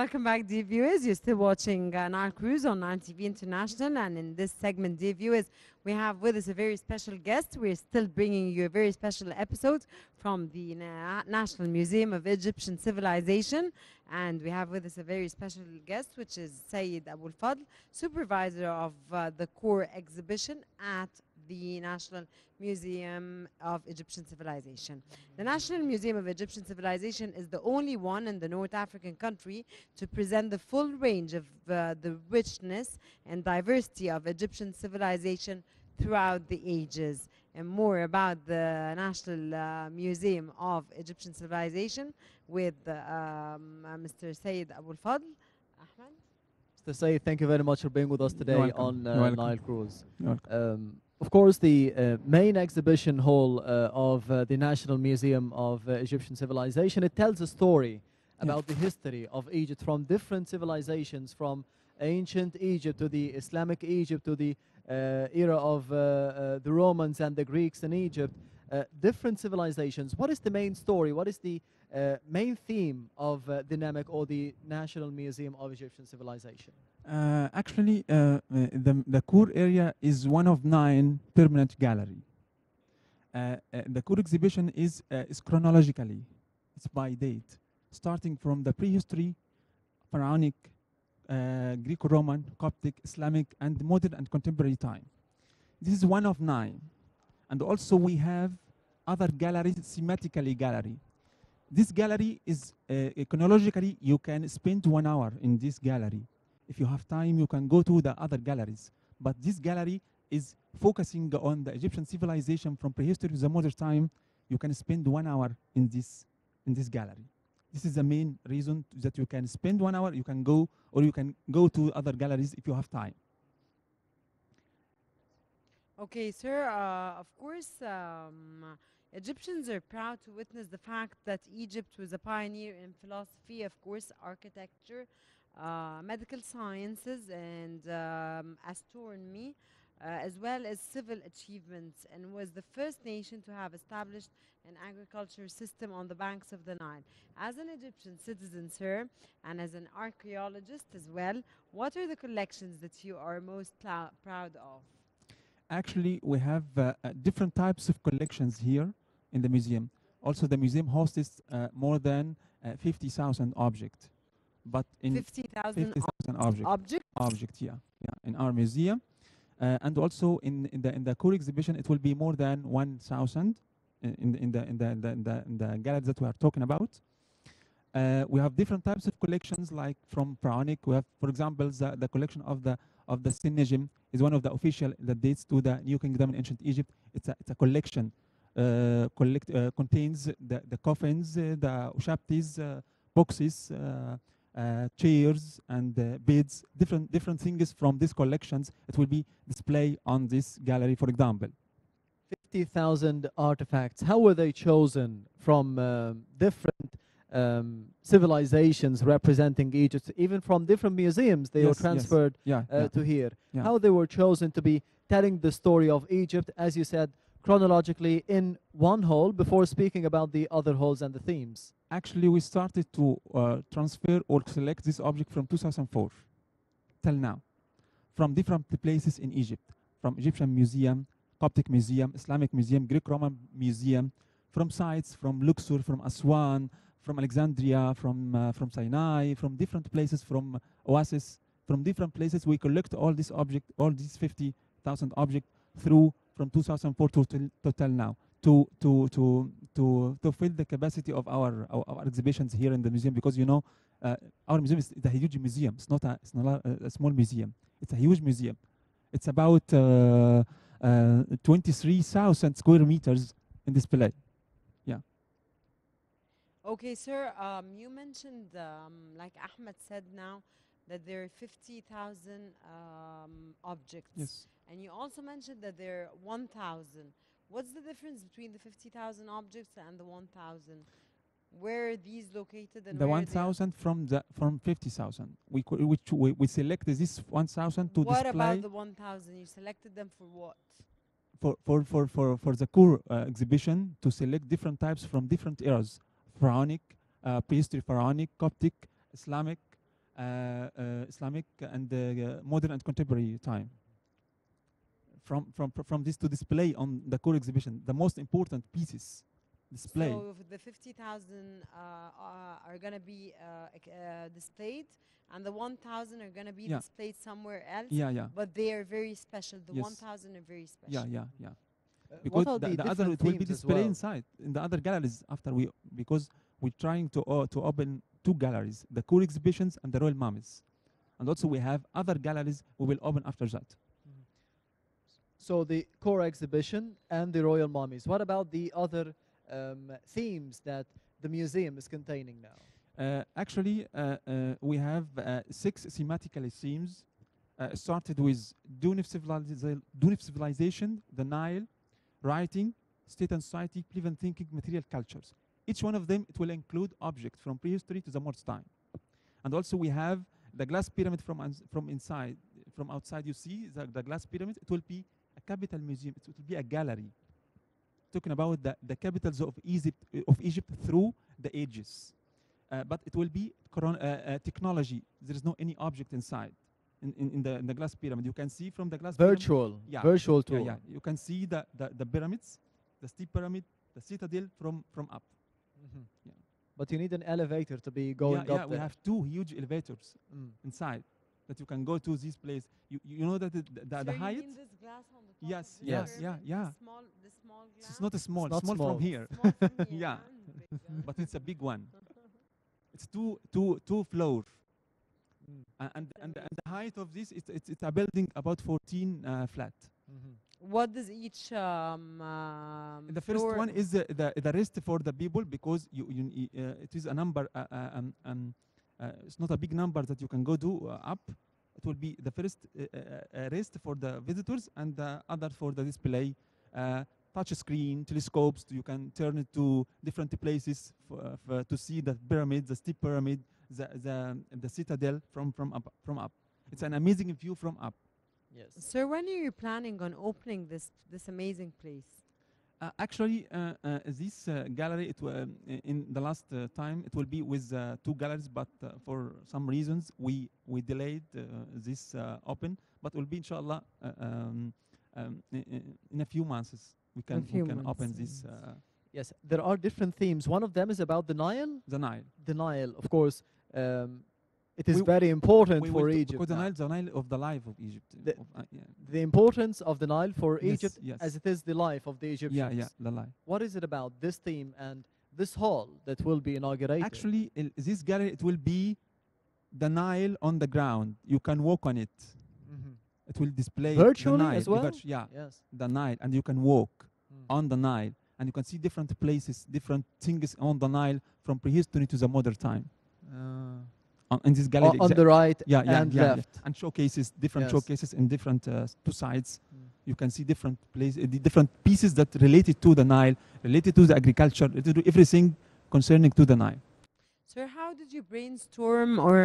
welcome back, dear viewers. You're still watching Nile Cruise on Nile TV International, and in this segment, dear viewers, we have with us a very special guest. We're still bringing you a very special episode from the National Museum of Egyptian Civilization, and we have with us a very special guest, which is Sayyid Abul Fadl, supervisor of the core exhibition at the National Museum of Egyptian Civilization. The National Museum of Egyptian Civilization is the only one in the North African country to present the full range of the richness and diversity of Egyptian civilization throughout the ages. And more about the National Museum of Egyptian Civilization with Mr. Sayyid Abul Fadl. Ahmed? Mr. Sayyid, thank you very much for being with us today on Nile Cruise. You're welcome. Of course, the main exhibition hall of the National Museum of Egyptian Civilization, it tells a story about the history of Egypt from different civilizations, from ancient Egypt to the Islamic Egypt to the era of the Romans and the Greeks in Egypt, different civilizations. What is the main story? What is the main theme of Dynamic or the National Museum of Egyptian Civilization? Actually, the core area is one of 9 permanent gallery. The core exhibition is chronologically, it's by date, starting from the prehistory, pharaonic, Greco-Roman, Coptic, Islamic, and modern and contemporary time. This is one of 9. And also we have other galleries, thematically gallery. This gallery is chronologically, you can spend 1 hour in this gallery. If you have time, you can go to the other galleries. But this gallery is focusing on the Egyptian civilization from prehistory to the modern time. You can spend 1 hour in this gallery. This is the main reason that you can spend 1 hour. You can go, or you can go to other galleries if you have time. Okay, sir. Of course, Egyptians are proud to witness the fact that Egypt was a pioneer in philosophy, of course, architecture, medical sciences, and astronomy, as well as civil achievements, and was the first nation to have established an agriculture system on the banks of the Nile. As an Egyptian citizen, sir, and as an archaeologist as well, what are the collections that you are most proud of? Actually, we have different types of collections here in the museum. Also, the museum hosts more than 50,000 objects. But in 50,000 objects, yeah, in our museum, and also in the core exhibition, it will be more than 1,000 in the galleries that we are talking about. We have different types of collections, like from pharaonic. We have, for example, the collection of the Sinajim is one of the official that dates to the New Kingdom in ancient Egypt. It's a collection, contains the coffins, the ushabtis, boxes, chairs and beds, different things from these collections. It will be displayed on this gallery, for example. 50,000 artifacts. How were they chosen from different civilizations representing Egypt? Even from different museums, they were transferred to here. Yeah. How they were chosen to be telling the story of Egypt, as you said, chronologically in one hall before speaking about the other halls and the themes? Actually, we started to transfer or select this object from 2004 till now, from different places in Egypt, from Egyptian Museum, Coptic Museum, Islamic Museum, Greek-Roman Museum, from sites from Luxor, from Aswan, from Alexandria, from Sinai, from different places, from Oasis, from different places. We collect all these objects, all these 50,000 objects through from 2004 to till now, to fill the capacity of our exhibitions here in the museum, because you know our museum is a huge museum. It's not a small museum. It's a huge museum. It's about 23,000 square meters in display. Yeah. Okay, sir. You mentioned, like Ahmed said now, that there are 50,000 objects. Yes. And you also mentioned that there are 1,000. What's the difference between the 50,000 objects and the 1,000? Where are these located? And the 1,000 from 50,000. We selected this 1,000 to what display. What about the 1,000? You selected them for what? For the core exhibition, to select different types from different eras: pharaonic, prehistory, pharaonic, Coptic, Islamic, Islamic and modern and contemporary time. From this to display on the core exhibition, the most important pieces display. So the 50,000 are going to be displayed, and the 1,000 are going to be Yeah. displayed somewhere else. Yeah. But they are very special. The Yes. 1,000 are very special. Yeah. What Because are the other different it will be themes as displayed well? inside in the other galleries after because we're trying to open 2 galleries, the core exhibitions and the Royal Mummies, and also we have other galleries we will open after that. So the core exhibition and the Royal Mummies. What about the other themes that the museum is containing now? Actually, we have 6 thematically themes. Started with Dune of civilization, the Nile, writing, state and society, Cleveland thinking, material cultures. Each one of them, it will include objects from prehistory to the modern time. And also we have the glass pyramid from outside. You see the glass pyramid. It will be a capital museum. It will be a gallery, talking about the capitals of Egypt through the ages. But it will be technology. There is no any object inside. In the glass pyramid, you can see from the glass Virtual tour. Yeah. You can see the pyramids, the steep pyramid, the citadel from up. Yeah. But you need an elevator to be going up there. We have 2 huge elevators inside that you can go to this place. You know that the So height. you mean this glass on the top Yes, of the yes, pyramid? yeah. The small glass? It's not a small, It's not small small. from here, Small from here, Yeah. and big, huh? but it's a big one. It's two floor, and the height of this it's a building about 14 flat. What does each The first floor- one is the rest for the people, because it is a number. It's not a big number that you can go do up. It will be the first rest for the visitors, and the other for the display. Touch screen, telescopes. You can turn it to different places to see the pyramid, the steep pyramid, the citadel from up. It's an amazing view from up. Yes. Sir, when are you planning on opening this amazing place? Actually, this gallery, in the last time, it will be with 2 galleries, but for some reasons we delayed this open. But it will be, inshallah, in a few months. We can open this. Yes, there are different themes. One of them is about the Nile. The Nile. The Nile, of course, it is We- very important We for will Egypt. because now. the Nile of the life of Egypt. The importance of the Nile for Yes, Egypt, yes. as it is the life of the Egyptians. Yeah, the life. What is it about this theme and this hall that will be inaugurated? Actually, this gallery, it will be the Nile on the ground. You can walk on it. It will display Virtually the Nile. as well? Yes, Yes. the Nile, and you can walk on the Nile, and you can see different places, different things on the Nile from prehistory to the modern time. In this gallery, On the right and left. and showcases, different Yes. showcases in different 2 sides. You can see different places, different pieces that related to the Nile, related to the agriculture, related to everything concerning to the Nile. Sir, how did you brainstorm, or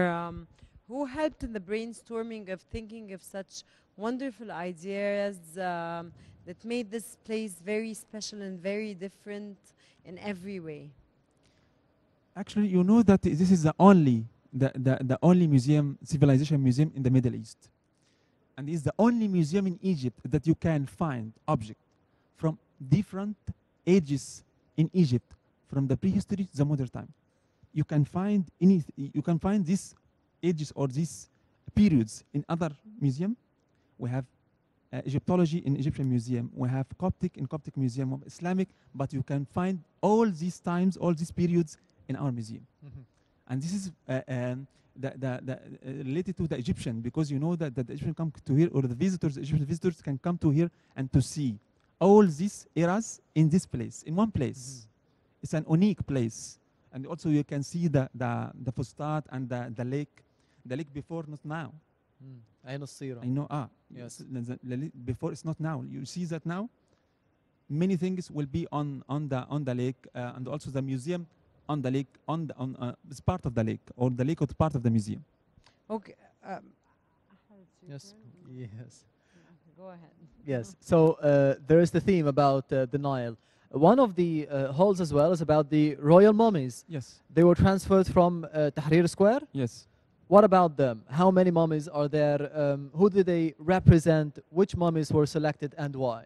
who helped in the brainstorming of thinking of such wonderful ideas that made this place very special and very different in every way? Actually, you know that this is the only museum, civilization museum in the Middle East. And it's the only museum in Egypt that you can find objects from different ages in Egypt, from the prehistory to the modern time. You can find these ages or these periods in other museum. We have Egyptology in Egyptian Museum. We have Coptic in Coptic Museum of Islamic, but you can find all these times, all these periods in our museum. And this is related to the Egyptian, because you know that the Egyptian come to here, or the Egyptian visitors can come to here and to see all these eras in this place, in one place. It's an unique place. And also you can see the Fustat and the lake before, not now. Ain al-Sira. I know. Yes. Before, it's not now. You see that now. Many things will be on the lake, and also the museum on the lake. It's part of the lake, or the lake is part of the museum. Okay. Yes. Yes. Go ahead. Yes. So there is the theme about the Nile. One of the halls as well is about the Royal Mummies. Yes. They were transferred from Tahrir Square. Yes. what about them? How many mummies are there? Who do they represent? Which mummies were selected and why?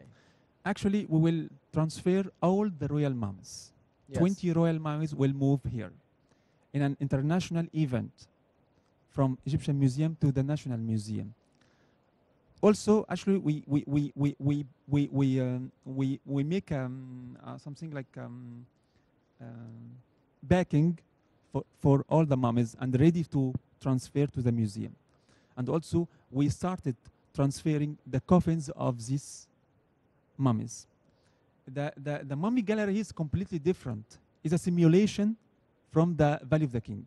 Actually, we will transfer all the royal mummies. Yes. 20 royal mummies will move here in an international event from Egyptian Museum to the National Museum. Also, actually, we make something like backing for all the mummies and ready to transfer to the museum. And also, we started transferring the coffins of these mummies. The mummy gallery is completely different. It's a simulation from the Valley of the King.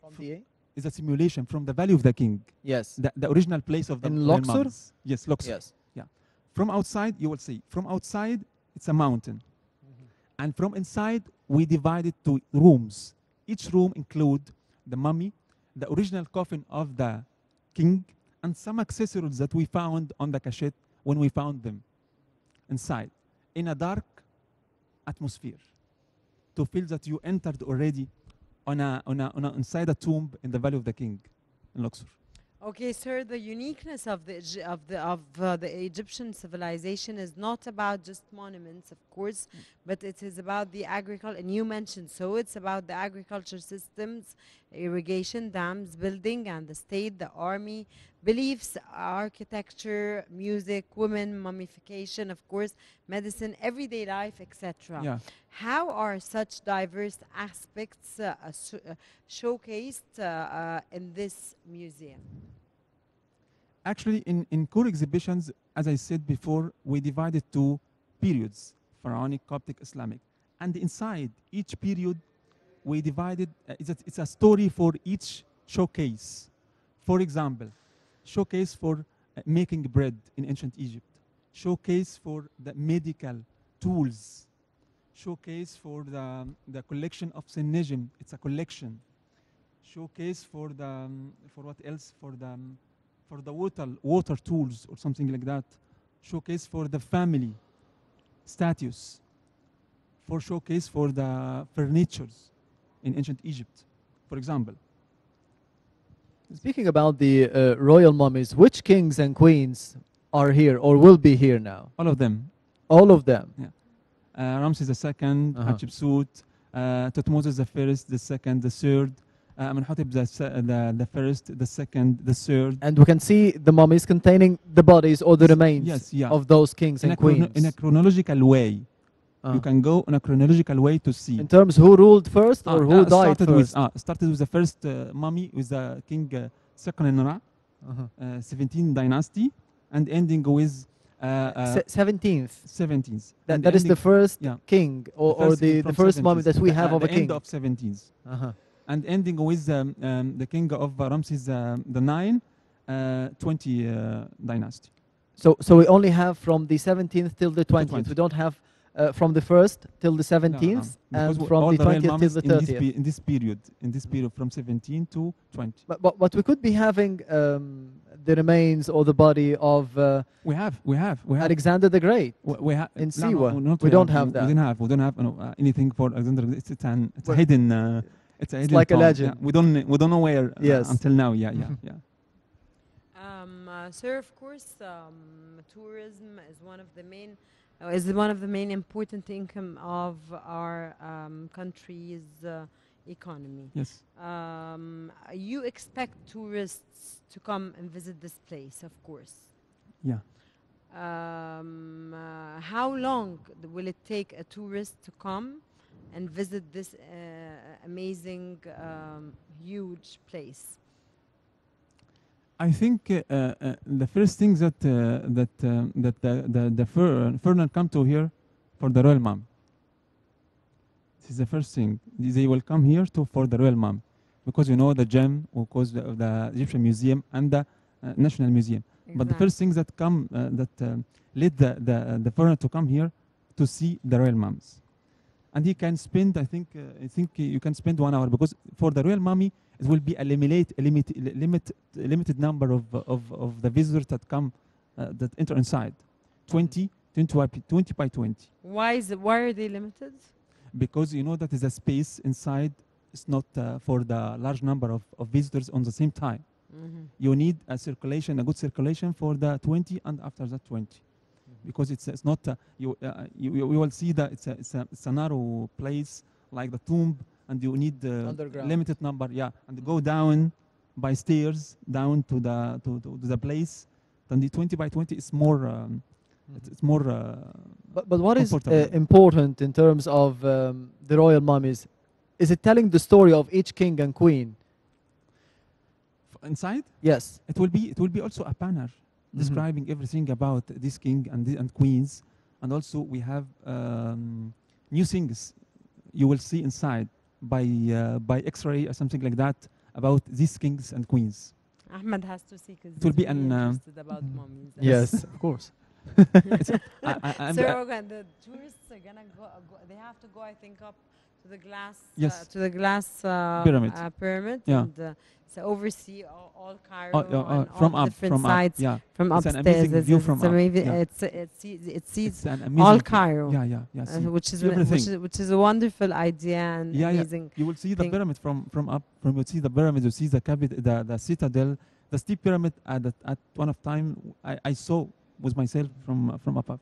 From the It's a simulation from the Valley of the King. Yes. The original place of the In royal Luxor? mummies. Yes, Luxor. Yes. Yeah. From outside, you will see. From outside, it's a mountain. And from inside, we divide it to rooms. Each room include the mummy, the original coffin of the king, and some accessories that we found on the cachette when we found them inside, in a dark atmosphere, to feel that you entered already inside a tomb in the Valley of the King in Luxor. Okay, sir, the uniqueness of the Egyptian civilization is not about just monuments, of course, but it is about the agriculture, and you mentioned so, it's about the agriculture systems, irrigation, dams, building, and the state, the army, beliefs, architecture, music, women, mummification, of course, medicine, everyday life, etc. Yeah. How are such diverse aspects showcased in this museum? Actually, in core exhibitions, as I said before, we divided two periods, Pharaonic, Coptic, Islamic. And inside each period, we divided, it's a story for each showcase. For example, showcase for making bread in ancient Egypt, showcase for the medical tools, showcase for the collection of Senegim, it's a collection, showcase for what else, for the water tools or something like that, showcase for the family status, for showcase for the furnitures in ancient Egypt, for example. Speaking about the royal mummies, which kings and queens are here or will be here now? All of them. All of them. Yeah. Ramses II, Hatshepsut, Thutmose the first, the second, the third, Amenhotep the first, the second, the third. And we can see the mummies containing the bodies or the remains of those kings and queens. In a chronological way. You can go in a chronological way to see. In terms who ruled first or who died first? Started with the first mummy, with the king Seqenenra, 17th dynasty, and ending with 17th. And that is the first king or the first mummy that we have of a king. End of 17th. And ending with the king of Ramses the 9, 20 dynasty. So we only have from the 17th till the 20th. We don't have from the 1st till the 17th and from the 20th till the 30th. In this period from 17 to 20. But we could be having the remains or the body of we have Alexander the Great in Siwa. We don't have that. We don't have anything for Alexander. It's a hidden. It's like a legend. Yeah. We don't know where until now. Yeah. Sir, of course, tourism is one of the main important income of our country's economy. Yes. You expect tourists to come and visit this place, of course. Yeah. How long will it take a tourist to come and visit this amazing, huge place? I think the first thing that the foreigner come to here for the royal mum. This is the first thing. They will come here for the royal mum, because the gem, because of the Egyptian Museum and the National Museum. Exactly. But the first things that come lead the foreigner to come here to see the royal mums. And he can spend, I think you can spend 1 hour, because for the royal mummy, it will be a limited number of the visitors that come, that enter inside. 20 by 20. Why are they limited? Because that is a space inside it's not for the large number of visitors on the same time. You need a circulation, a good circulation for the 20 and after that 20, because it's not you will see that it's a narrow place like the tomb, and you need limited number, and go down by stairs down to the place. Then the 20 by 20 is more. It's more. But what is important in terms of the royal mummies? Is it telling the story of each king and queen? Inside? Yes. It will be also a banner describing everything about this king and queens, and also we have new things you will see inside by X-ray or something like that about these kings and queens. Ahmed has to see because it will be really interested about mummies. Yes, of course. So the tourists are gonna go. They have to go, I think, up to the glass. Yes. To the glass pyramid. Yeah. And so oversee all Cairo and from all up, different from sides up, from it's upstairs. an amazing view from up. It sees all Cairo. Which is a wonderful idea and amazing. You will see the pyramid from up. You will see the pyramid. You see the citadel, the steep pyramid. At one of time I saw with myself from above.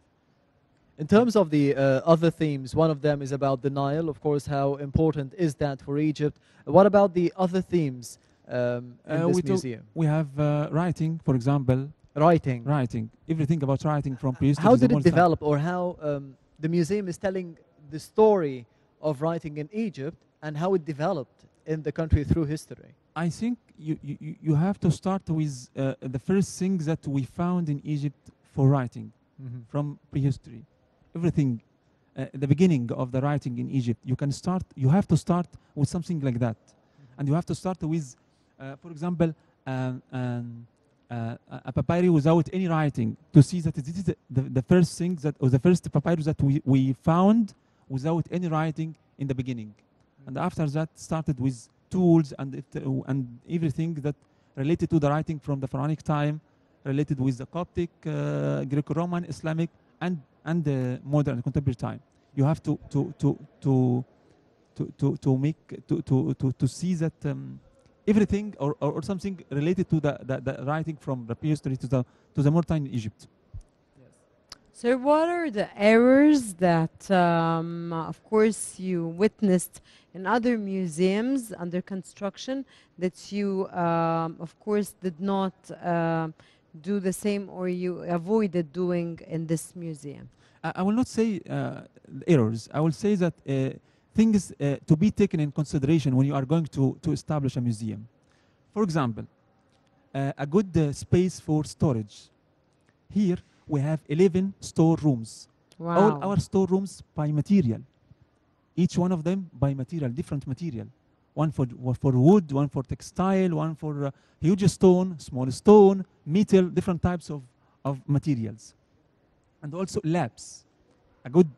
In terms of the other themes, one of them is about the Nile. Of course, how important is that for Egypt? What about the other themes in this museum? We have writing, for example. Writing. Everything about writing from prehistory. How did it develop, or how the museum is telling the story of writing in Egypt and how it developed in the country through history? I think you have to start with the first things that we found in Egypt for writing from prehistory. Everything, the beginning of the writing in Egypt. You have to start with something like that. And you have to start with, for example, a papyrus without any writing, to see that this is the first thing or the first papyrus that we found without any writing in the beginning. And after that started with tools and everything that related to the writing from the pharaonic time, related with the Coptic, Greco-Roman, Islamic, and the modern contemporary time. You have to see that everything or something related to the writing from the prehistory to the modern time in Egypt. So what are the errors that, of course, you witnessed in other museums under construction that you, of course, did not do the same, or you avoided doing in this museum? I will not say errors. I will say that things to be taken in consideration when you are going to establish a museum. For example, a good space for storage. Here we have 11 storerooms. Wow. All our storerooms by material. Each one of them by material, different material. One for wood, one for textile, one for huge stone, small stone, metal, different types of materials. And also labs. A good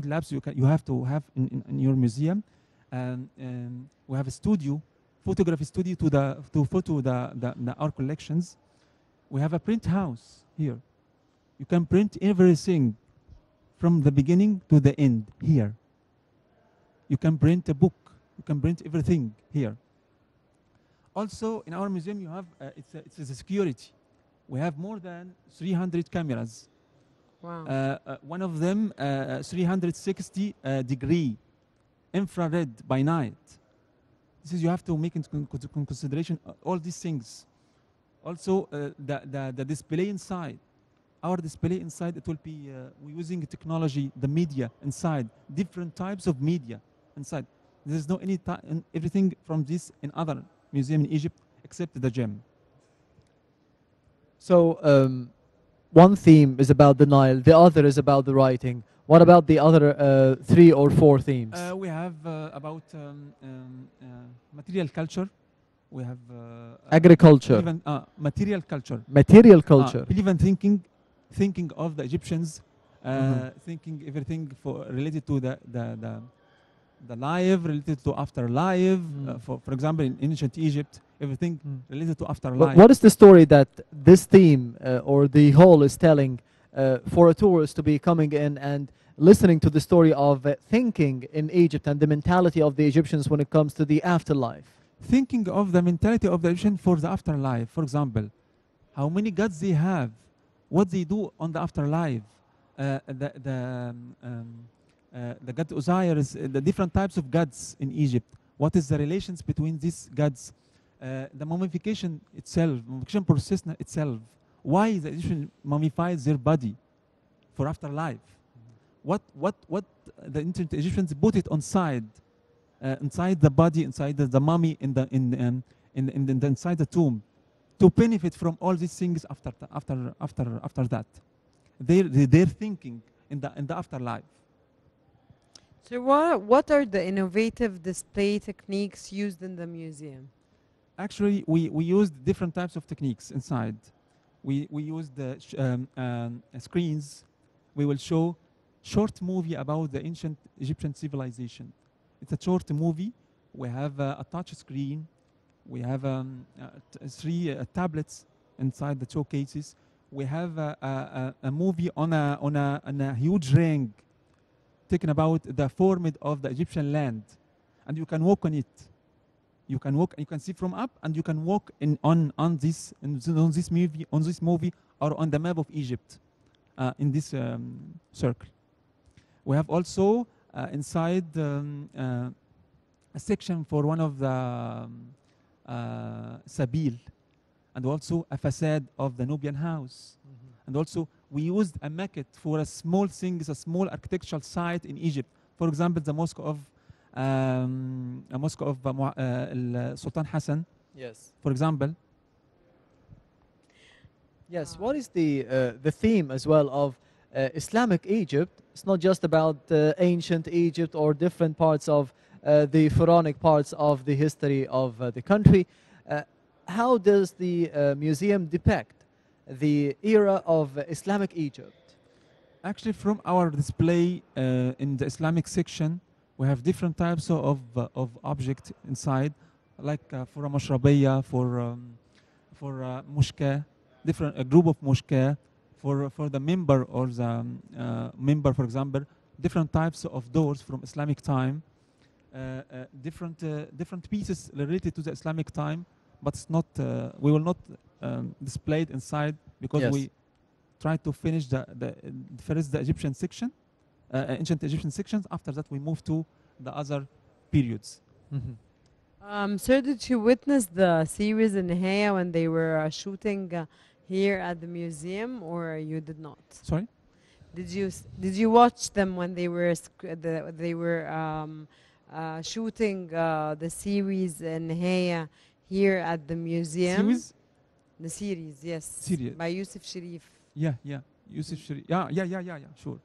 labs you have to have in your museum. We have a studio, photography studio to photo our collections. We have a print house here. You can print everything from the beginning to the end here. You can print a book. You can print everything here. Also, in our museum, you have it's a security. We have more than 300 cameras. Wow. One of them 360 degree infrared by night. This is you have to make into consideration all these things. Also, the display inside. Our display inside, it will be we're using technology, the media inside, different types of media inside. There's no everything from this in other museum in Egypt except the gem. So one theme is about the Nile, the other is about the writing. What about the other 3 or 4 themes? We have about material culture. We have agriculture. Material culture. Material culture. Even thinking of the Egyptians, thinking everything related to the life, related to afterlife. For example, in ancient Egypt, everything related to afterlife. What is the story that this theme or the hall is telling for a tourist to be coming in and listening to the story of thinking in Egypt and the mentality of the Egyptians when it comes to the afterlife. Thinking of the mentality of the Egyptian for the afterlife. For example, how many gods they have, what they do on the afterlife, the god Osiris, the different types of gods in Egypt. What is the relations between these gods? The mummification itself, mummification process itself. Why the Egyptian mummifies their body for afterlife? What the ancient Egyptians put it inside the body, inside the mummy, inside the tomb, to benefit from all these things after that. They're thinking in the afterlife. So what are the innovative display techniques used in the museum? Actually, we used different types of techniques inside. We used screens. We will show short movie about the ancient Egyptian civilization. It's a short movie. We have a touch screen. We have 3 tablets inside the showcases. We have a movie on a huge ring, talking about the form of the Egyptian land, and you can walk on it. You can walk. You can see from up, and you can walk on this movie or on the map of Egypt, in this circle. We have also inside a section for one of the Sabil, and also a facade of the Nubian house. And also we used a maquette for a small architectural site in Egypt. For example, the mosque of Sultan Hassan. Yes. For example. Yes. What is the theme as well of Islamic Egypt? It's not just about ancient Egypt or different parts of the pharaonic parts of the history of the country. How does the museum depict the era of Islamic Egypt? Actually, from our display in the Islamic section, we have different types of objects inside, like for a mashrabiyya, for mushka, a group of mushka, for the member or the member, for example, different types of doors from Islamic time, different pieces related to the Islamic time, but it's not. We will not display it inside because Yes. we try to finish first the Egyptian section, ancient Egyptian sections. After that, we move to the other periods. Sir, did you witness the series in Nihaya when they were shooting here at the museum, or you did not? Sorry. Did you watch them when they were shooting the series in Nihaya here at the museum? Series? The series, yes. Series. By Yusuf Sharif. Yeah. Yusuf Sharif. Yeah. Sure.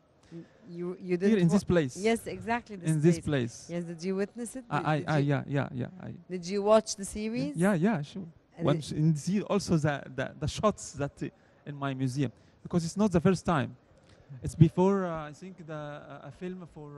You did Here in this place. Yes, exactly. This place. Yes, did you witness it? Yeah. Did you watch the series? Yeah, sure. And see also the shots that in my museum, because it's not the first time. It's before I think a film for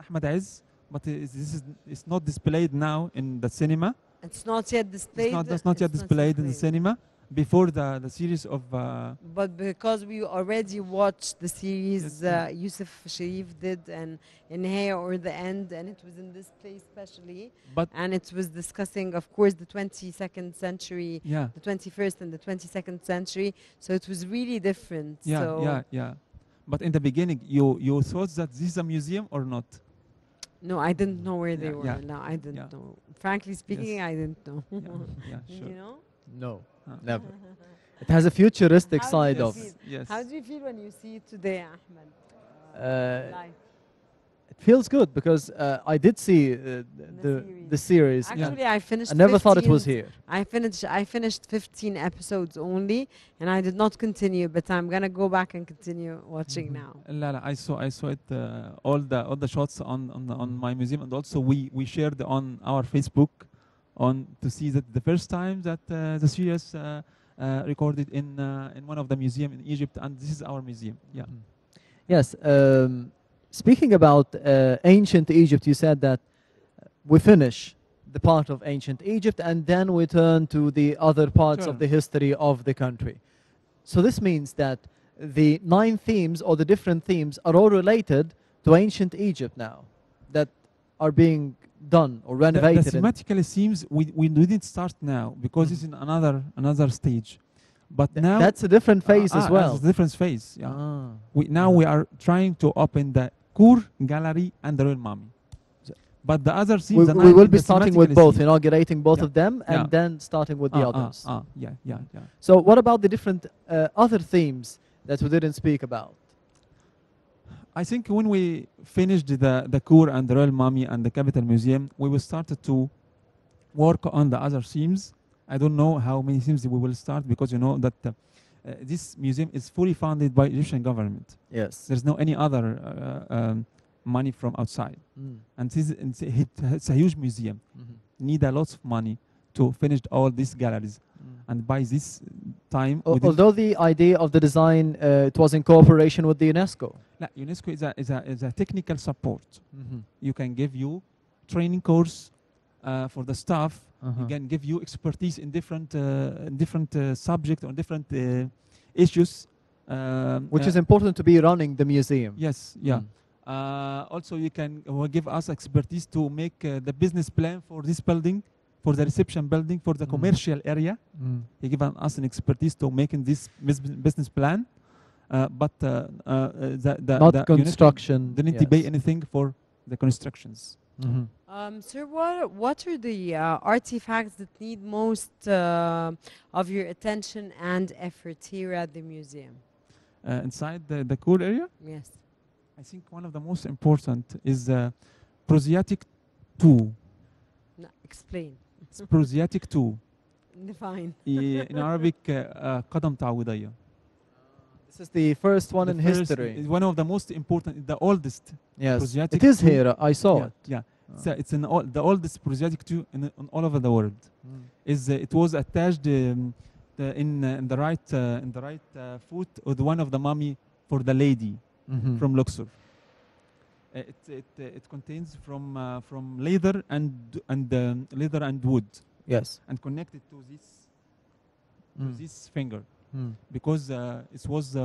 Ahmed Aziz, but it's not displayed now in the cinema. It's not yet displayed. It's not yet displayed in the cinema. Before the series of. But because we already watched the series Yes, Yusuf Sharif did, and in Nihaya or the End, and it was in this place especially, and it was discussing, of course, the 22nd century, Yeah. the 21st and the 22nd century. So it was really different. Yeah, so yeah. But in the beginning, you thought that this is a museum or not? No, I didn't know where they Yeah, were. yeah, No, I didn't yeah. know. Frankly speaking, Yes. I didn't know. Yeah, Did sure. you know? No, never. It has a futuristic How side do you of. feel? Yes. How do you feel when you see it today, Ahmed? Live. It feels good because I did see the series. Actually, I finished. I never thought it was 15 here. I finished 15 episodes only, and I did not continue. But I'm gonna go back and continue watching now. لا, I saw it all the shots on my museum, and also we shared on our Facebook to see that the first time that the series recorded in one of the museum in Egypt, and this is our museum. Yeah. Yes. Speaking about ancient Egypt, you said that we finish the part of ancient Egypt and then we turn to the other parts Sure. of the history of the country. So this means that the 9 themes or the different themes are all related to ancient Egypt now that are being done or The renovated. thematical themes we didn't start now because it's in another stage. But now That's a different phase as well. That's a different phase. Yeah. Ah. We are trying to open the Kur Gallery and the Royal Mummy. But the other themes We will be starting with both, inaugurating both Yeah. of them, and Yeah. then starting with the others. Yeah. So what about the different other themes that we didn't speak about? I think when we finished the Kur and the Royal Mummy and the Capital Museum, we will start to work on the other themes. I don't know how many themes we will start because you know that this museum is fully funded by Egyptian government. Yes. There's no any other money from outside. And it's a huge museum. Need a lot of money to finish all these galleries. And by this time, Although the idea of the design, it was in cooperation with the UNESCO. UNESCO is a technical support. You can give you training course for the staff. You can give you expertise in different subjects or different issues. Which is important to be running the museum. Yes, yeah. Also, you can give us expertise to make the business plan for this building, for the reception building, for the commercial area. He given us an expertise to making this business plan, but the construction didn't pay anything for the constructions. Sir, what are the artifacts that need most of your attention and effort here at the museum? Inside the core area? Yes. I think one of the most important is Prosiatic 2. No, explain. It's Prosiatic 2. Define. In Arabic, قدم تعويضية. This is the first one in history. It's one of the most important, the oldest. Yes, Prosiatic it is 2. here. I saw it. Yeah, so it's the oldest Prosiatic 2 in all over the world. It was attached in the right foot with one of the mummy for the lady from Luxor. It contains from leather and wood. Yes. And connected to this finger because it was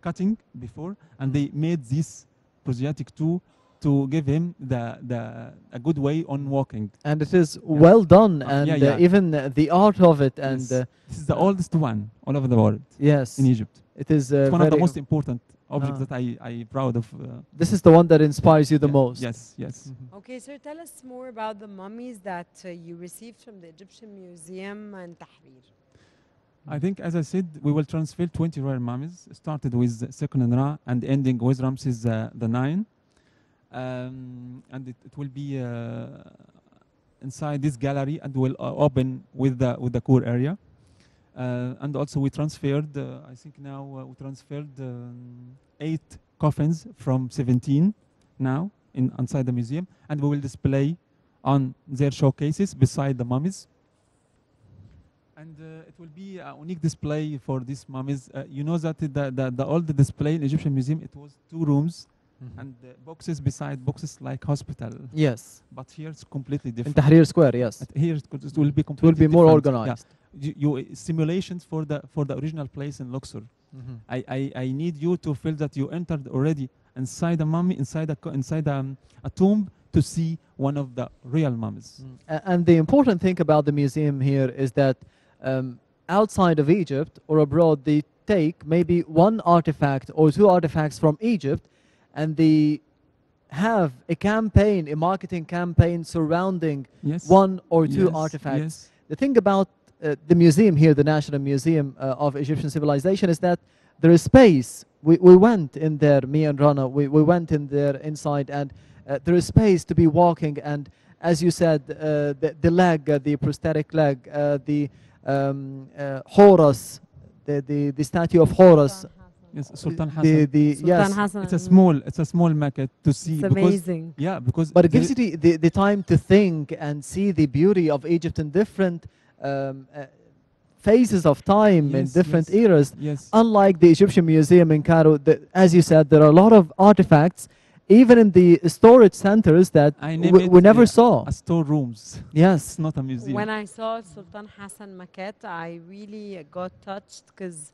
cutting before, and they made this Prosiatic 2 to give him a good way on walking. And it is well done, and even the art of it, and this is the oldest one all over the world. Yes, in Egypt. It is it's one of the most important objects that I proud of. This is the one that inspires you the most. Yes. Okay, sir, tell us more about the mummies that you received from the Egyptian Museum and Tahrir. I think, as I said, we will transfer 20 royal mummies, started with second Ra and ending with Ramses the 9. And it will be inside this gallery, and will open with the core area. And also we transferred, I think now we transferred 8 coffins from 17 now inside the museum, and we will display on their showcases beside the mummies. And it will be a unique display for these mummies. You know that the old display in Egyptian Museum, it was 2 rooms and boxes beside boxes like hospital. Yes. But here it's completely different. In Tahrir Square, yes. Here it will be completely it will be more different. organized. You simulations for the original place in Luxor. I need you to feel that you entered already inside a mummy, inside a tomb, to see one of the real mummies. And the important thing about the museum here is that outside of Egypt or abroad, they take maybe 1 artifact or 2 artifacts from Egypt, and they have a campaign, a marketing campaign surrounding 1 or 2 artifacts. The thing about the museum here, the National Museum of Egyptian Civilization, is that there is space. We went in there, me and Rana, we went in there inside, and there is space to be walking. And as you said, the leg, the prosthetic leg, the Horus, the statue of Horus. Yes, Sultan Hassan. Sultan Hassan. It's a small maquette to see. It's amazing. Yeah, because but it gives you the time to think and see the beauty of Egypt in different phases of time, in different eras. Unlike the Egyptian Museum in Cairo, as you said, there are a lot of artifacts, even in the storage centers that we never saw. Storerooms. Yes. It's not a museum. When I saw Sultan Hassan maquette, I really got touched because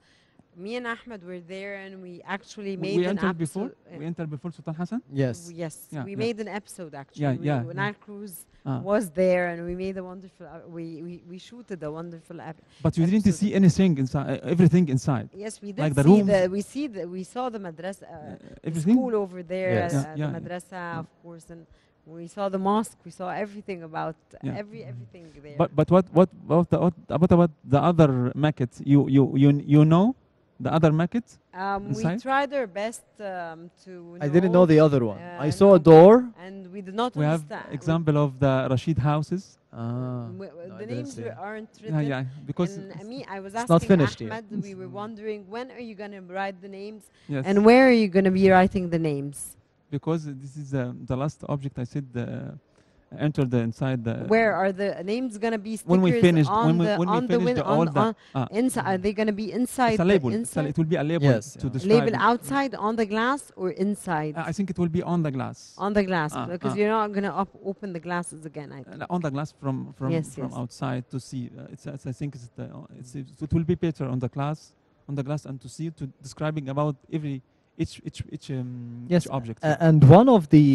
Me and Ahmed were there, and we actually We- made we an entered before. episode. We entered before Sultan Hassan. Yes. Yes, Yeah, we yeah. made an episode actually. Yeah, We- yeah, When yeah. our cruise Ah. was there, and we made a wonderful. We shooted a wonderful episode. But you didn't episode. see anything inside. Everything inside. Yes, we did Like the see rooms? we saw the madrasa, the Everything. school over there, Yes. Yeah, yeah, the madrasa, of course, and we saw the mosque. We saw everything about Yeah. everything there. But what about the other maquette? You know the other maquette? we inside? tried our best to. I didn't know the other one. I saw no. a door. And we did not We have understand. example of the Rashid houses. Ah. We- No, I the didn't names see. aren't Yeah, written. yeah. Because And me, I was It's asking not finished yet. Ahmed. We were wondering, when are you going to write the names, yes. and where are you going to be writing the names? Because this is the last object I said entered inside the. Where are the names going to be? When we stickers finished on the when on we the finished win- all on, the inside? Are they going to be inside? it's a the label. inside? It will be a label Yes, to yeah. describe. Label it. outside on the glass or inside? I think it will be on the glass. On the glass, Ah, because ah. you're not going to open the glasses again. I think. On the glass from Yes, yes. outside to see. I think it will be better on the glass and to see to describing about each Yes. object. And one of the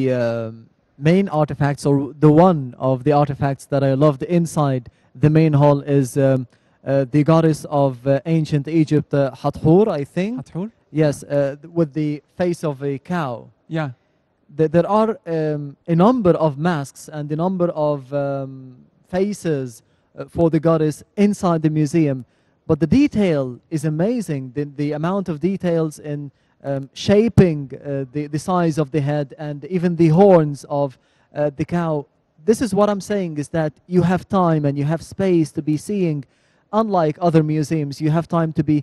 main artifacts, or the one of the artifacts that I loved inside the main hall, is the goddess of ancient Egypt, Hathor, I think. Hathor? Yes, with the face of a cow. Yeah. There are a number of masks and a number of faces for the goddess inside the museum, but the detail is amazing. The amount of details in shaping the size of the head and even the horns of the cow. This is what I'm saying, is that you have time and you have space to be seeing. Unlike other museums, you have time to be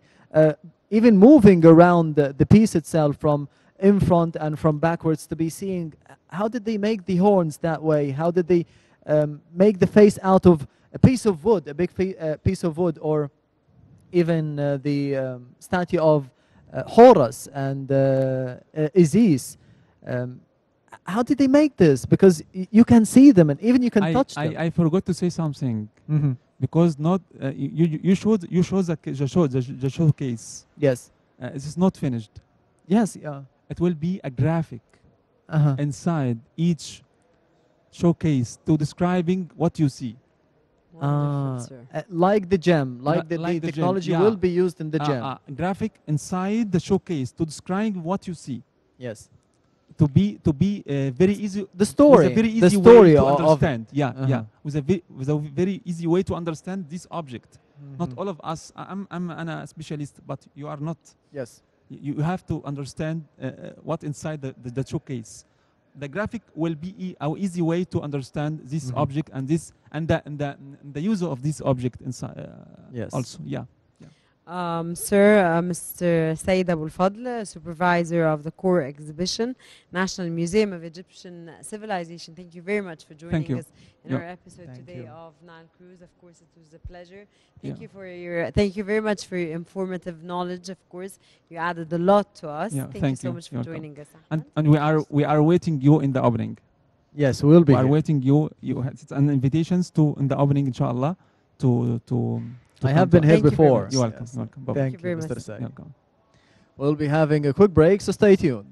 even moving around the piece itself from in front and from backwards, to be seeing how did they make the horns that way, how did they make the face out of a piece of wood, a big piece of wood, or even the statue of Horus and Isis. How did they make this? Because you can see them and even you can touch them. I forgot to say something. Mhm. Because not you showed the showcase. Yes. It is not finished. Yes. Yeah. It will be a graphic Uh-huh. inside each showcase to describing what you see. Wonderful, sir. Like the gem, like the like the gem, technology yeah. will be used in the gem. Graphic inside the showcase to describe what you see. Yes. To be very easy. The story. With a very easy the way story to of understand. Yeah, Uh-huh. yeah. With a very easy way to understand this object. Not Mhm. all of us. I'm a specialist, but you are not. Yes. You have to understand what inside the showcase. The graphic will be a easy way to understand this Mhm. object and this and the use of this object inside. Yes. Also, yeah. Sir, Mr. Said Abul Fadl, supervisor of the core exhibition, National Museum of Egyptian Civilization. Thank you very much for joining you. us in Yeah. our episode Thank today you. of Nile Cruise. Of course, it was a pleasure. Yeah. Thank you very much for your informative knowledge. Of course, you added a lot to us. Yeah, thank you thank so you. much for You're welcome. joining us. And Ahmed. we are waiting you in the opening. Yes, we'll be We are here. waiting you. It's an invitations to in the opening, inshallah. To I come have to been us. here Thank you very before. much. You're welcome. Yes. You're welcome. Bye-bye. Thank you very you, Mr. much. Said. You're welcome. We'll be having a quick break, so stay tuned.